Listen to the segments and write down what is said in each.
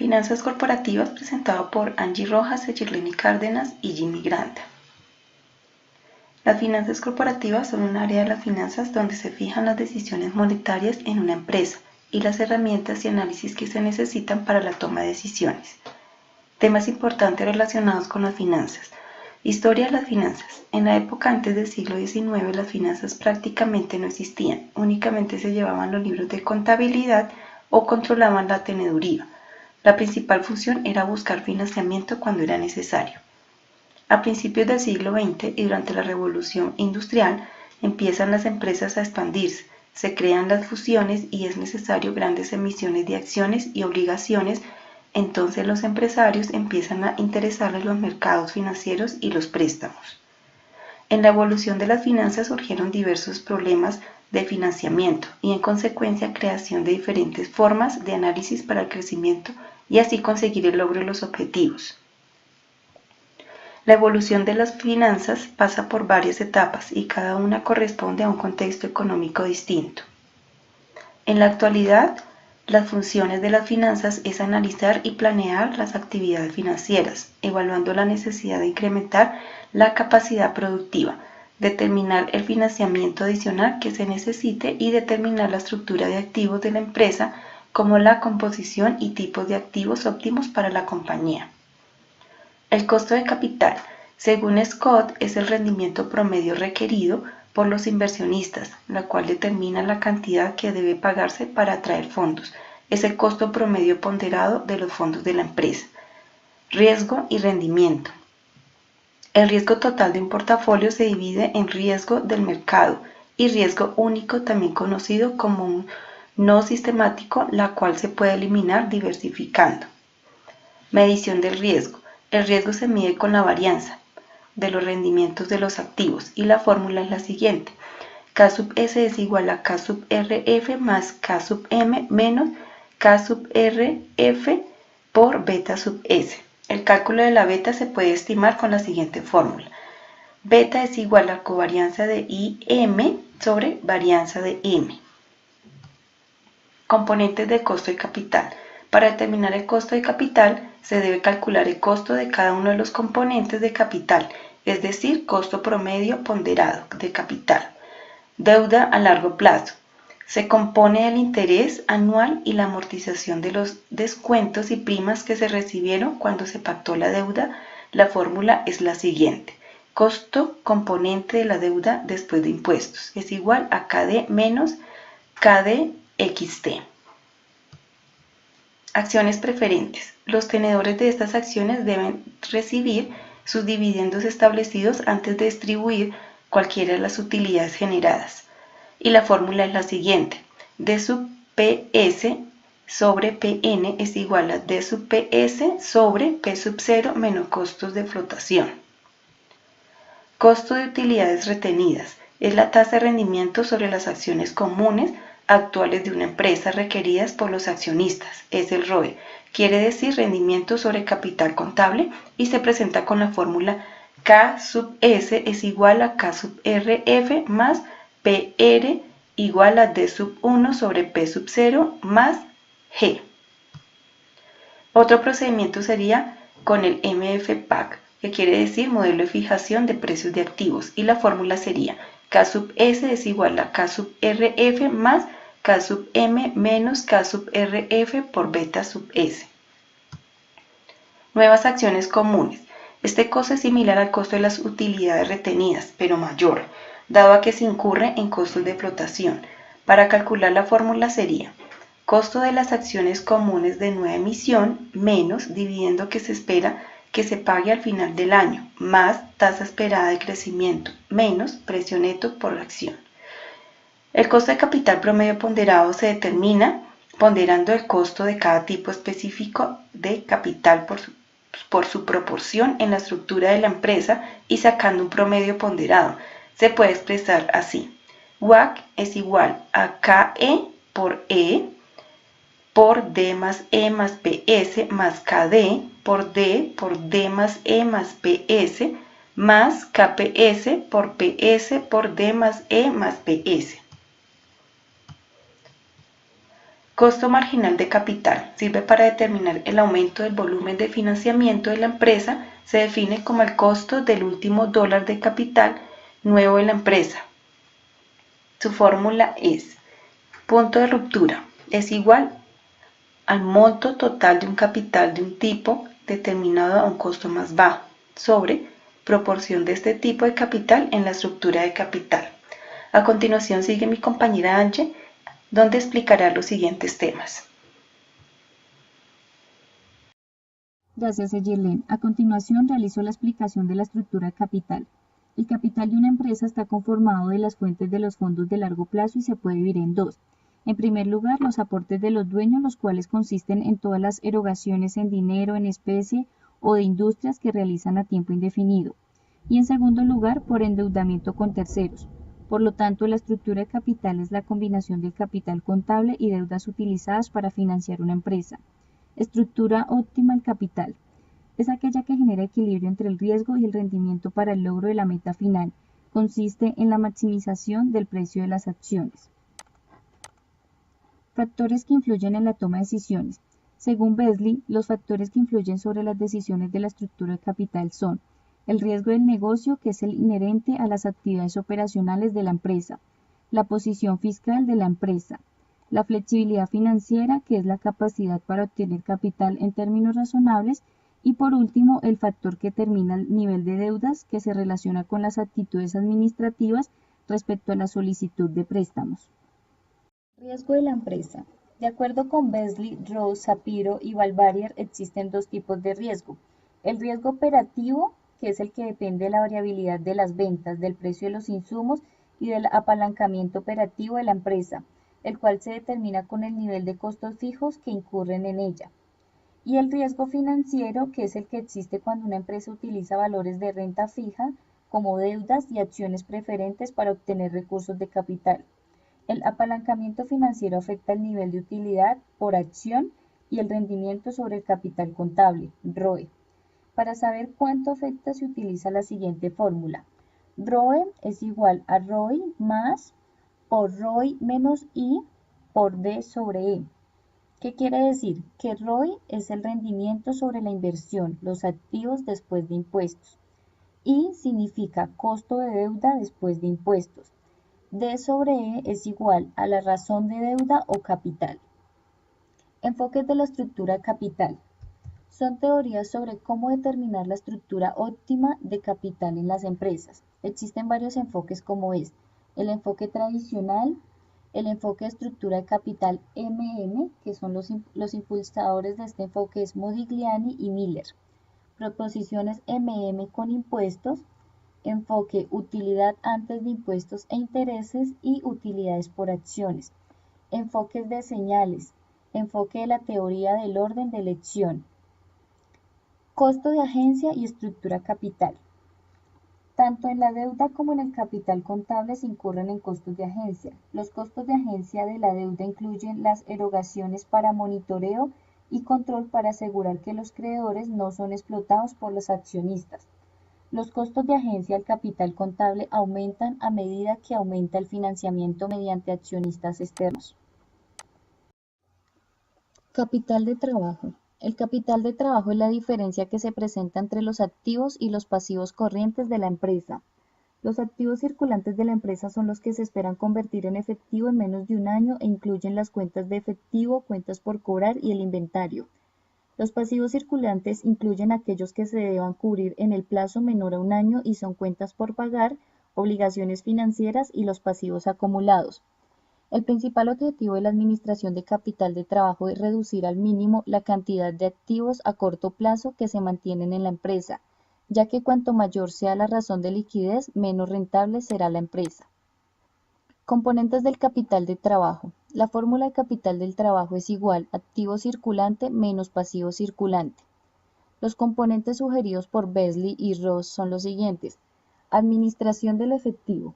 Finanzas corporativas presentado por Angie Rojas, Echirleni Cárdenas y Jimmy Granda. Las finanzas corporativas son un área de las finanzas donde se fijan las decisiones monetarias en una empresa y las herramientas y análisis que se necesitan para la toma de decisiones. Temas importantes relacionados con las finanzas. Historia de las finanzas. En la época antes del siglo XIX las finanzas prácticamente no existían, únicamente se llevaban los libros de contabilidad o controlaban la teneduría. La principal función era buscar financiamiento cuando era necesario. A principios del siglo XX y durante la Revolución Industrial empiezan las empresas a expandirse, se crean las fusiones y es necesario grandes emisiones de acciones y obligaciones. Entonces los empresarios empiezan a interesarles los mercados financieros y los préstamos. En la evolución de las finanzas surgieron diversos problemas de financiamiento y en consecuencia creación de diferentes formas de análisis para el crecimiento y así conseguir el logro de los objetivos. La evolución de las finanzas pasa por varias etapas y cada una corresponde a un contexto económico distinto. En la actualidad, las funciones de las finanzas es analizar y planear las actividades financieras, evaluando la necesidad de incrementar la capacidad productiva, determinar el financiamiento adicional que se necesite y determinar la estructura de activos de la empresa como la composición y tipos de activos óptimos para la compañía. El costo de capital, según Scott, es el rendimiento promedio requerido por los inversionistas, la cual determina la cantidad que debe pagarse para atraer fondos. Es el costo promedio ponderado de los fondos de la empresa. Riesgo y rendimiento. El riesgo total de un portafolio se divide en riesgo del mercado y riesgo único, también conocido como un no sistemático, la cual se puede eliminar diversificando. Medición del riesgo. El riesgo se mide con la varianza de los rendimientos de los activos y la fórmula es la siguiente. K sub S es igual a K sub RF más K sub M menos K sub RF por beta sub S. El cálculo de la beta se puede estimar con la siguiente fórmula. Beta es igual a covarianza de IM sobre varianza de M. Componentes del costo de capital. Para determinar el costo de capital, se debe calcular el costo de cada uno de los componentes de capital, es decir, costo promedio ponderado de capital. Deuda a largo plazo. Se compone del interés anual y la amortización de los descuentos y primas que se recibieron cuando se pactó la deuda. La fórmula es la siguiente. Costo componente de la deuda después de impuestos es igual a KD menos KDXT. Acciones preferentes. Los tenedores de estas acciones deben recibir sus dividendos establecidos antes de distribuir cualquiera de las utilidades generadas. Y la fórmula es la siguiente. D sub PS sobre PN es igual a D sub PS sobre P sub 0 menos costos de flotación. Costo de utilidades retenidas. Es la tasa de rendimiento sobre las acciones comunes actuales de una empresa requeridas por los accionistas, es el ROE, quiere decir rendimiento sobre capital contable y se presenta con la fórmula K sub S es igual a K sub RF más PR igual a D sub 1 sobre P sub 0 más G. Otro procedimiento sería con el MFPAC, que quiere decir modelo de fijación de precios de activos y la fórmula sería K sub S es igual a K sub RF más K sub M menos K sub RF por beta sub S. Nuevas acciones comunes. Este costo es similar al costo de las utilidades retenidas, pero mayor, dado a que se incurre en costos de flotación. Para calcular la fórmula sería costo de las acciones comunes de nueva emisión menos dividendo que se espera que se pague al final del año, más tasa esperada de crecimiento, menos precio neto por acción. El costo de capital promedio ponderado se determina ponderando el costo de cada tipo específico de capital por su proporción en la estructura de la empresa y sacando un promedio ponderado. Se puede expresar así. WACC es igual a KE por E por D más E más PS más KD por D más E más PS más KPS por PS por D más E más PS. Costo marginal de capital. Sirve para determinar el aumento del volumen de financiamiento de la empresa. Se define como el costo del último dólar de capital nuevo en la empresa. Su fórmula es: punto de ruptura es igual al monto total de un capital de un tipo determinado a un costo más bajo sobre proporción de este tipo de capital en la estructura de capital. A continuación sigue mi compañera Angie, donde explicará los siguientes temas. Gracias, Eyerlen. A continuación realizo la explicación de la estructura de capital. El capital de una empresa está conformado de las fuentes de los fondos de largo plazo y se puede dividir en dos. En primer lugar, los aportes de los dueños, los cuales consisten en todas las erogaciones en dinero, en especie o de industrias que realizan a tiempo indefinido. Y en segundo lugar, por endeudamiento con terceros. Por lo tanto, la estructura de capital es la combinación del capital contable y deudas utilizadas para financiar una empresa. Estructura óptima del capital. Es aquella que genera equilibrio entre el riesgo y el rendimiento para el logro de la meta final. Consiste en la maximización del precio de las acciones. Factores que influyen en la toma de decisiones. Según Beasley, los factores que influyen sobre las decisiones de la estructura de capital son el riesgo del negocio, que es el inherente a las actividades operacionales de la empresa, la posición fiscal de la empresa, la flexibilidad financiera, que es la capacidad para obtener capital en términos razonables, y por último, el factor que determina el nivel de deudas, que se relaciona con las actitudes administrativas respecto a la solicitud de préstamos. Riesgo de la empresa. De acuerdo con Beasley, Rose, Sapiro y Valvarier, existen dos tipos de riesgo. El riesgo operativo, que es el que depende de la variabilidad de las ventas, del precio de los insumos y del apalancamiento operativo de la empresa, el cual se determina con el nivel de costos fijos que incurren en ella. Y el riesgo financiero, que es el que existe cuando una empresa utiliza valores de renta fija, como deudas y acciones preferentes para obtener recursos de capital. El apalancamiento financiero afecta el nivel de utilidad por acción y el rendimiento sobre el capital contable, ROE. Para saber cuánto afecta se utiliza la siguiente fórmula. ROE es igual a ROI más por ROI menos I por D sobre E. ¿Qué quiere decir? Que ROI es el rendimiento sobre la inversión, los activos después de impuestos. I significa costo de deuda después de impuestos. D sobre E es igual a la razón de deuda o capital. Enfoques de la estructura de capital. Son teorías sobre cómo determinar la estructura óptima de capital en las empresas. Existen varios enfoques como es el enfoque tradicional, el enfoque de estructura de capital MM, que son los impulsadores de este enfoque es Modigliani y Miller. Proposiciones MM con impuestos, enfoque utilidad antes de impuestos e intereses y utilidades por acciones. Enfoques de señales, enfoque de la teoría del orden de elección. Costo de agencia y estructura capital. Tanto en la deuda como en el capital contable se incurren en costos de agencia. Los costos de agencia de la deuda incluyen las erogaciones para monitoreo y control para asegurar que los creedores no son explotados por los accionistas. Los costos de agencia al capital contable aumentan a medida que aumenta el financiamiento mediante accionistas externos. Capital de trabajo. El capital de trabajo es la diferencia que se presenta entre los activos y los pasivos corrientes de la empresa. Los activos circulantes de la empresa son los que se esperan convertir en efectivo en menos de un año e incluyen las cuentas de efectivo, cuentas por cobrar y el inventario. Los pasivos circulantes incluyen aquellos que se deban cubrir en el plazo menor a un año y son cuentas por pagar, obligaciones financieras y los pasivos acumulados. El principal objetivo de la administración de capital de trabajo es reducir al mínimo la cantidad de activos a corto plazo que se mantienen en la empresa, ya que cuanto mayor sea la razón de liquidez, menos rentable será la empresa. Componentes del capital de trabajo. La fórmula de capital del trabajo es igual a activo circulante menos pasivo circulante. Los componentes sugeridos por Beasley y Ross son los siguientes. Administración del efectivo.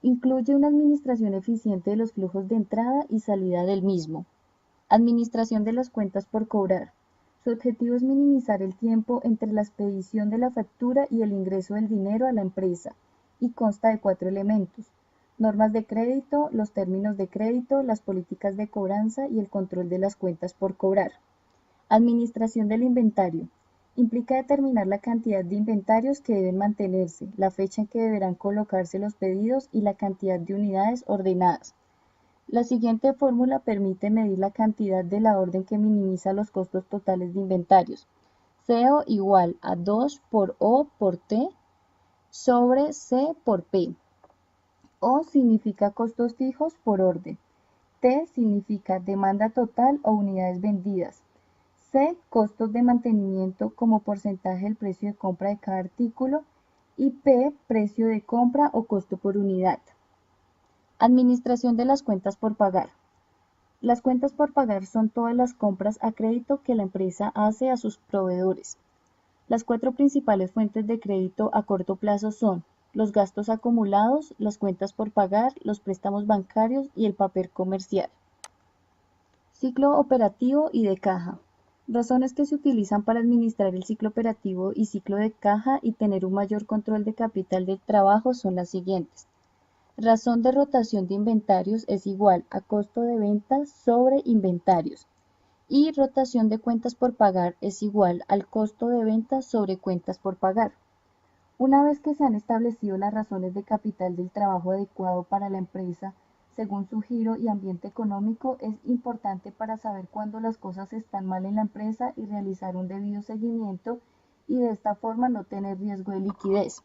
Incluye una administración eficiente de los flujos de entrada y salida del mismo. Administración de las cuentas por cobrar. Su objetivo es minimizar el tiempo entre la expedición de la factura y el ingreso del dinero a la empresa, y consta de 4 elementos. normas de crédito, los términos de crédito, las políticas de cobranza y el control de las cuentas por cobrar. Administración del inventario. Implica determinar la cantidad de inventarios que deben mantenerse, la fecha en que deberán colocarse los pedidos y la cantidad de unidades ordenadas. La siguiente fórmula permite medir la cantidad de la orden que minimiza los costos totales de inventarios. CO igual a 2 por O por T sobre C por P. O significa costos fijos por orden. T significa demanda total o unidades vendidas. C, costos de mantenimiento como porcentaje del precio de compra de cada artículo. Y P, precio de compra o costo por unidad. Administración de las cuentas por pagar. Las cuentas por pagar son todas las compras a crédito que la empresa hace a sus proveedores. Las 4 principales fuentes de crédito a corto plazo son los gastos acumulados, las cuentas por pagar, los préstamos bancarios y el papel comercial. Ciclo operativo y de caja. Razones que se utilizan para administrar el ciclo operativo y ciclo de caja y tener un mayor control de capital de trabajo son las siguientes. Razón de rotación de inventarios es igual a costo de ventas sobre inventarios. Y rotación de cuentas por pagar es igual al costo de ventas sobre cuentas por pagar. Una vez que se han establecido las razones de capital del trabajo adecuado para la empresa, según su giro y ambiente económico, es importante para saber cuándo las cosas están mal en la empresa y realizar un debido seguimiento y de esta forma no tener riesgo de liquidez.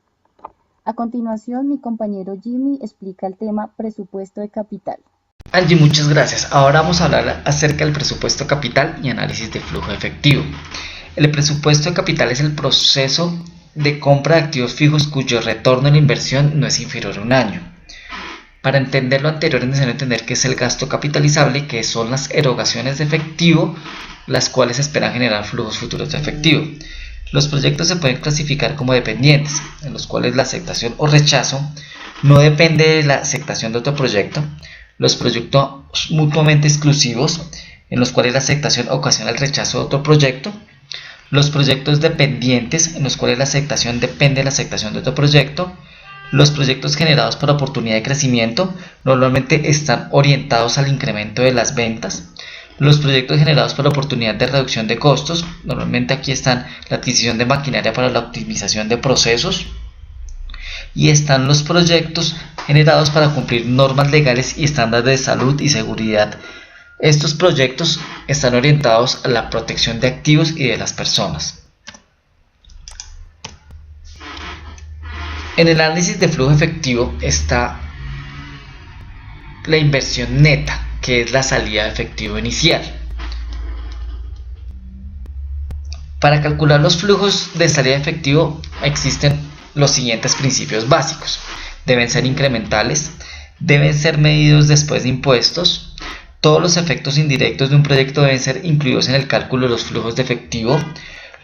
A continuación, mi compañero Jimmy explica el tema presupuesto de capital. Angie, muchas gracias. Ahora vamos a hablar acerca del presupuesto capital y análisis de flujo efectivo. El presupuesto de capital es el proceso de compra de activos fijos cuyo retorno en la inversión no es inferior a un año. Para entender lo anterior es necesario entender qué es el gasto capitalizable, que son las erogaciones de efectivo, las cuales esperan generar flujos futuros de efectivo. Los proyectos se pueden clasificar como dependientes, en los cuales la aceptación o rechazo no depende de la aceptación de otro proyecto. Los proyectos mutuamente exclusivos, en los cuales la aceptación ocasiona el rechazo de otro proyecto. Los proyectos dependientes, en los cuales la aceptación depende de la aceptación de otro proyecto. Los proyectos generados por oportunidad de crecimiento normalmente están orientados al incremento de las ventas. Los proyectos generados por oportunidad de reducción de costos, normalmente aquí están la adquisición de maquinaria para la optimización de procesos. Y están los proyectos generados para cumplir normas legales y estándares de salud y seguridad. Estos proyectos están orientados a la protección de activos y de las personas. En el análisis de flujo efectivo está la inversión neta, que es la salida de efectivo inicial. Para calcular los flujos de salida de efectivo existen los siguientes principios básicos. Deben ser incrementales, deben ser medidos después de impuestos, todos los efectos indirectos de un proyecto deben ser incluidos en el cálculo de los flujos de efectivo,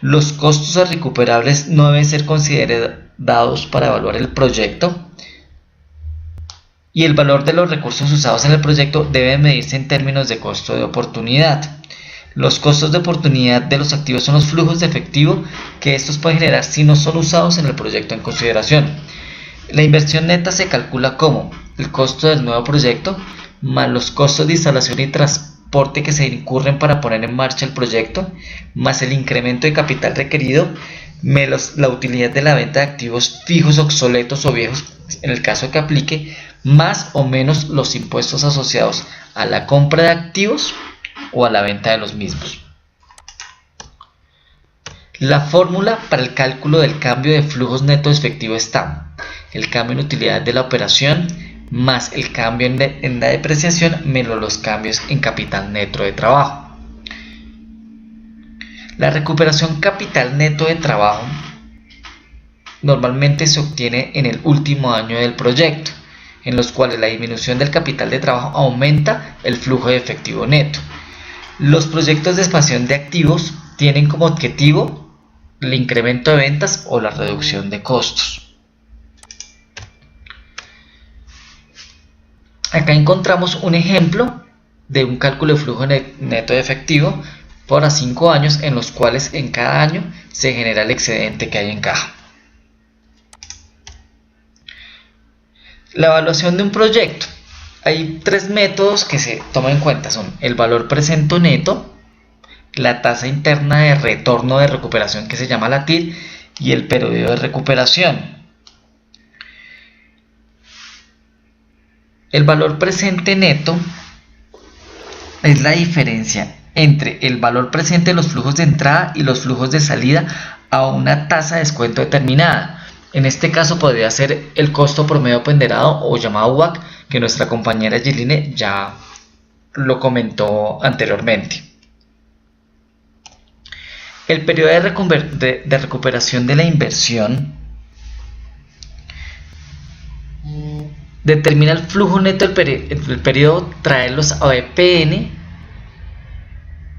los costos recuperables no deben ser considerados para evaluar el proyecto, y el valor de los recursos usados en el proyecto debe medirse en términos de costo de oportunidad. Los costos de oportunidad de los activos son los flujos de efectivo que estos pueden generar si no son usados en el proyecto en consideración. La inversión neta se calcula como el costo del nuevo proyecto más los costos de instalación y transporte que se incurren para poner en marcha el proyecto, más el incremento de capital requerido, menos la utilidad de la venta de activos fijos, obsoletos o viejos, en el caso que aplique, más o menos los impuestos asociados a la compra de activos o a la venta de los mismos. La fórmula para el cálculo del cambio de flujos netos efectivo está el cambio en utilidad de la operación más el cambio en la depreciación menos los cambios en capital neto de trabajo. La recuperación capital neto de trabajo normalmente se obtiene en el último año del proyecto, en los cuales la disminución del capital de trabajo aumenta el flujo de efectivo neto. Los proyectos de expansión de activos tienen como objetivo el incremento de ventas o la reducción de costos. Acá encontramos un ejemplo de un cálculo de flujo neto de efectivo por 5 años, en los cuales en cada año se genera el excedente que hay en caja. La evaluación de un proyecto. Hay tres métodos que se toman en cuenta. Son el valor presente neto, la tasa interna de retorno de recuperación que se llama la TIR y el periodo de recuperación. El valor presente neto es la diferencia entre el valor presente de los flujos de entrada y los flujos de salida a una tasa de descuento determinada. En este caso podría ser el costo promedio ponderado o llamado WACC, que nuestra compañera Giline ya lo comentó anteriormente. El periodo de recuperación de la inversión determina el flujo neto del periodo traerlos a BPN,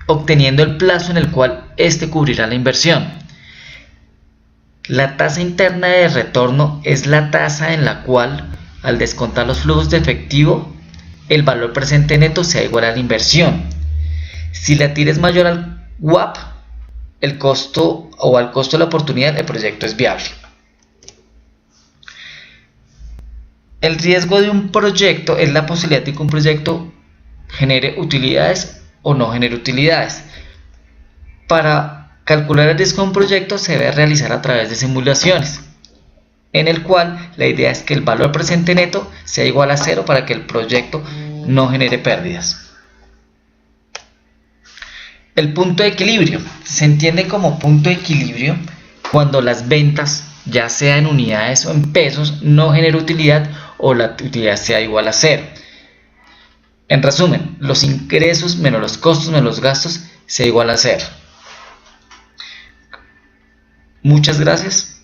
obteniendo el plazo en el cual éste cubrirá la inversión. La tasa interna de retorno es la tasa en la cual, al descontar los flujos de efectivo, el valor presente neto sea igual a la inversión. Si la TIR es mayor al WAP, el costo o al costo de la oportunidad, el proyecto es viable. El riesgo de un proyecto es la posibilidad de que un proyecto genere utilidades o no genere utilidades. Para calcular el riesgo de un proyecto se debe realizar a través de simulaciones, en el cual la idea es que el valor presente neto sea igual a 0 para que el proyecto no genere pérdidas. El punto de equilibrio se entiende como punto de equilibrio cuando las ventas, ya sea en unidades o en pesos, no generen utilidad o la utilidad sea igual a 0. En resumen, los ingresos menos los costos menos los gastos sea igual a 0. Muchas gracias.